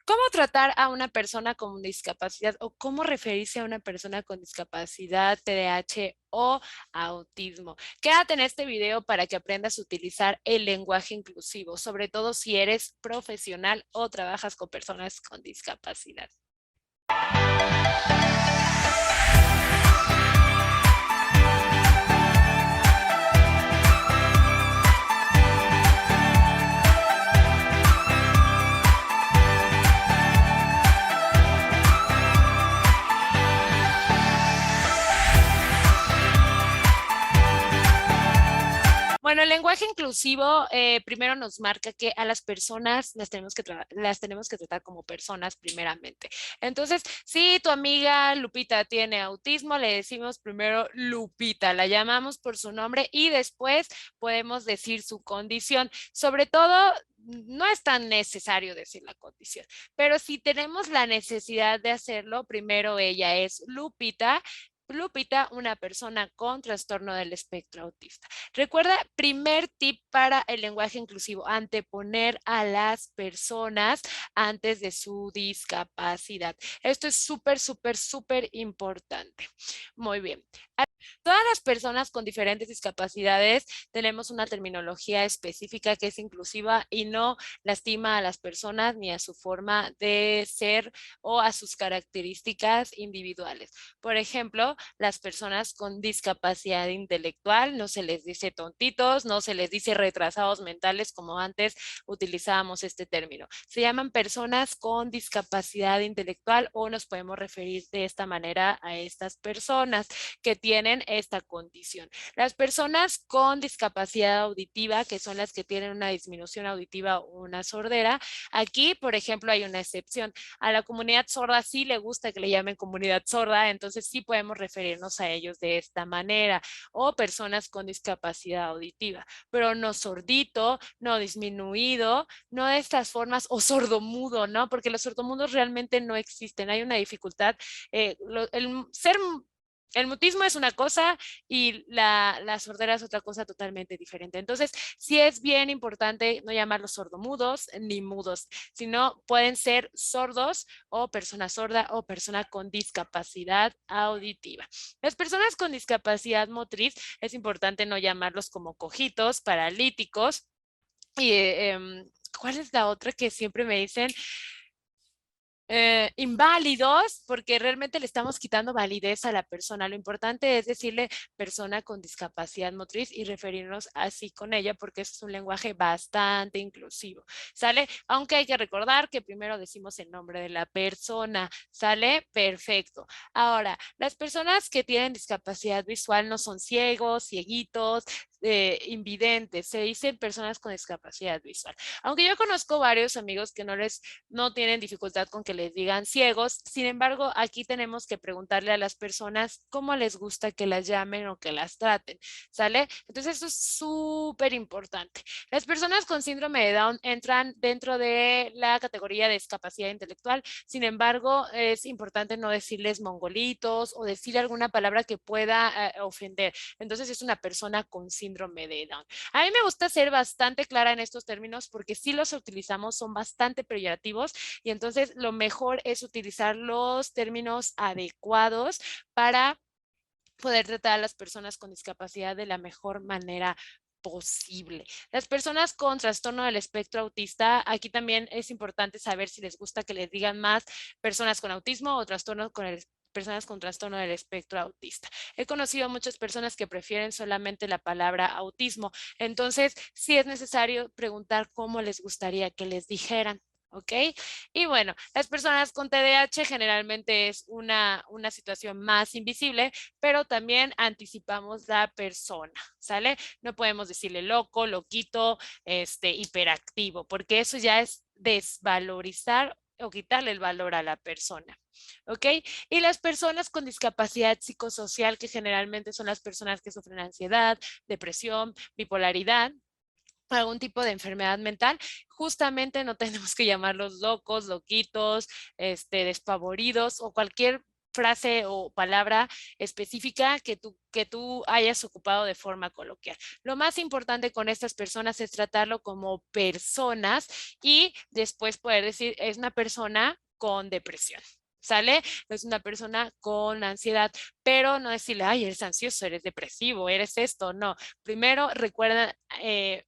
¿Cómo tratar a una persona con discapacidad o cómo referirse a una persona con discapacidad, TDAH o autismo? Quédate en este video para que aprendas a utilizar el lenguaje inclusivo, sobre todo si eres profesional o trabajas con personas con discapacidad. Bueno, el lenguaje inclusivo primero nos marca que a las personas las tenemos que tratar como personas primeramente. Entonces, si tu amiga Lupita tiene autismo, le decimos primero Lupita, la llamamos por su nombre y después podemos decir su condición. Sobre todo, no es tan necesario decir la condición, pero si tenemos la necesidad de hacerlo, primero ella es Lupita. Lupita, una persona con trastorno del espectro autista. Recuerda, primer tip para el lenguaje inclusivo, anteponer a las personas antes de su discapacidad. Esto es súper, súper, súper importante. Muy bien. Todas las personas con diferentes discapacidades tenemos una terminología específica que es inclusiva y no lastima a las personas ni a su forma de ser o a sus características individuales. Por ejemplo, las personas con discapacidad intelectual no se les dice tontitos, no se les dice retrasados mentales como antes utilizábamos este término. Se llaman personas con discapacidad intelectual o nos podemos referir de esta manera a estas personas que tienen esta condición. Las personas con discapacidad auditiva, que son las que tienen una disminución auditiva o una sordera, aquí, por ejemplo, hay una excepción. A la comunidad sorda sí le gusta que le llamen comunidad sorda, entonces sí podemos referirnos a ellos de esta manera, o personas con discapacidad auditiva, pero no sordito, no disminuido, no de estas formas, o sordomudo, ¿no? Porque los sordomudos realmente no existen, hay una dificultad. El mutismo es una cosa y la sordera es otra cosa totalmente diferente. Entonces, sí es bien importante no llamarlos sordomudos ni mudos, sino pueden ser sordos o persona sorda o persona con discapacidad auditiva. Las personas con discapacidad motriz es importante no llamarlos como cojitos, paralíticos y ¿cuál es la otra que siempre me dicen? Inválidos, porque realmente le estamos quitando validez a la persona. Lo importante es decirle persona con discapacidad motriz y referirnos así con ella, porque es un lenguaje bastante inclusivo, ¿sale? Aunque hay que recordar que primero decimos el nombre de la persona, ¿sale? Perfecto. Ahora, las personas que tienen discapacidad visual no son ciegos, cieguitos, invidentes, se dicen personas con discapacidad visual. Aunque yo conozco varios amigos que no tienen dificultad con que les digan ciegos. Sin embargo, aquí tenemos que preguntarle a las personas cómo les gusta que las llamen o que las traten, ¿sale? Entonces, eso es súper importante. Las personas con síndrome de Down entran dentro de la categoría de discapacidad intelectual. Sin embargo, es importante no decirles mongolitos o decir alguna palabra que pueda ofender. Entonces, es una persona con síndrome de Down. A mí me gusta ser bastante clara en estos términos porque si los utilizamos son bastante peyorativos y entonces lo mejor es utilizar los términos adecuados para poder tratar a las personas con discapacidad de la mejor manera posible. Las personas con trastorno del espectro autista, aquí también es importante saber si les gusta que les digan más personas con autismo o trastorno con el personas con trastorno del espectro autista. He conocido muchas personas que prefieren solamente la palabra autismo, entonces sí es necesario preguntar cómo les gustaría que les dijeran. ¿Ok? Y bueno, las personas con TDAH generalmente es una situación más invisible, pero también anticipamos la persona, ¿sale? No podemos decirle loco, loquito, hiperactivo, porque eso ya es desvalorizar o quitarle el valor a la persona, ¿ok? Y las personas con discapacidad psicosocial, que generalmente son las personas que sufren ansiedad, depresión, bipolaridad, algún tipo de enfermedad mental, justamente no tenemos que llamarlos locos, loquitos, despavoridos o cualquier frase o palabra específica que tú hayas ocupado de forma coloquial. Lo más importante con estas personas es tratarlo como personas y después poder decir es una persona con depresión. ¿Sale? No es una persona con ansiedad, pero no decirle, ay, eres ansioso, eres depresivo, eres esto, no. Primero recuerda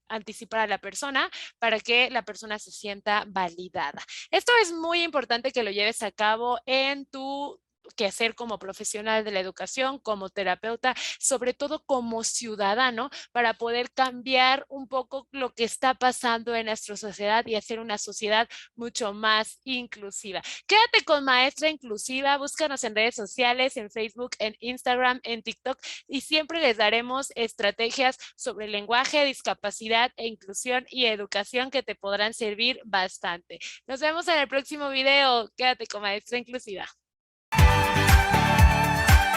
anticipar a la persona para que la persona se sienta validada. Esto es muy importante que lo lleves a cabo en tu quehacer como profesional de la educación, como terapeuta, sobre todo como ciudadano, para poder cambiar un poco lo que está pasando en nuestra sociedad y hacer una sociedad mucho más inclusiva. Quédate con Maestra Inclusiva, búscanos en redes sociales, en Facebook, en Instagram, en TikTok y siempre les daremos estrategias sobre lenguaje, discapacidad e inclusión y educación que te podrán servir bastante. Nos vemos en el próximo video. Quédate con Maestra Inclusiva.